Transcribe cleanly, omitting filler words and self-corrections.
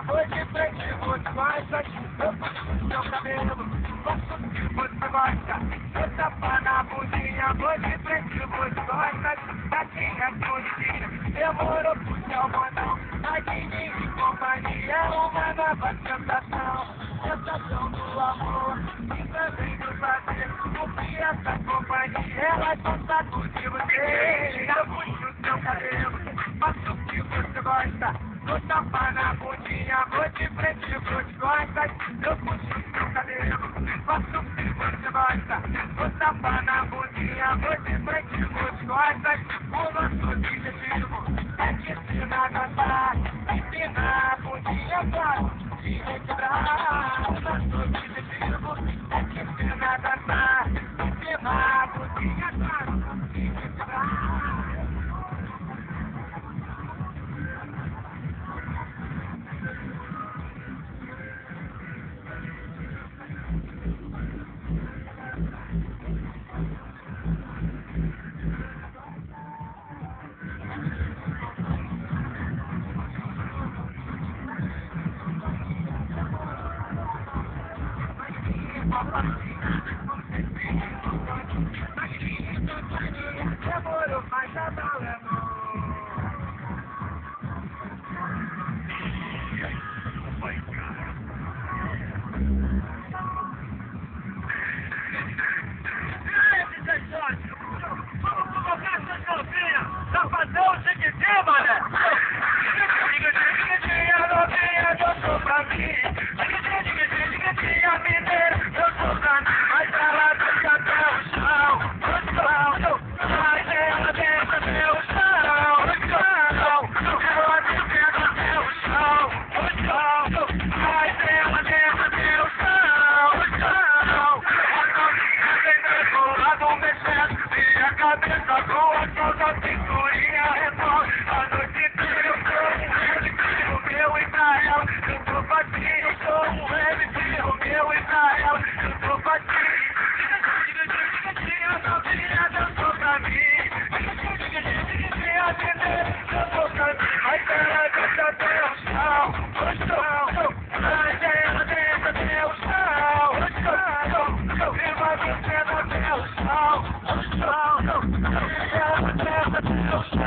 vou de frente, vou de costas, eu puxo seu cabelo, faço o que você gosta, eu tapa na bundinha, vou de frente, vou de costas, daqui é bonitinha, demorou pro céu, mandão, a de mim de companhia, uma nova sensação do amor, e também do prazer, porque essa companhia, ela gosta de você, eu puxo seu cabelo, faço o que você gosta, vou tapar na bundinha, vou de frente, vou de costas, eu puxo seu cabelo, faço o que você gosta, vou tapar na bundinha, vou de frente, vou de costas, o nosso objetivo é te ensinar a dançar, ensinar a bundinha, claro, de quebrar, o nosso objetivo é te ensinar a dançar, ensinar a bundinha, claro, de quebrar. Demorou, mas já tá levando. Vamos colocar essas novinhas pra fazer o seguinte, mané. Diga, novinha, eu sou pra mim. Diga, mineira, eu sou pra mim. Mas ela desce até o chão. Mas ela desce até o chão. Ela desce até o chão. Mas ela desce até o chão. A novinha vem decolado, mexendo. E a cabeça boa, toda cinturinha retorna. A noite inteira eu sou um meu e pra ela. Eu tô batinho, eu sou um meu e pra ela. Eu tô batinho. Diga, novinha, eu sou pra mim. Diga, eu sou pra mim. Mas ela desce até o chão. Mas ela desce até o chão. E vai descendo até o chão. Ela desce até o chão.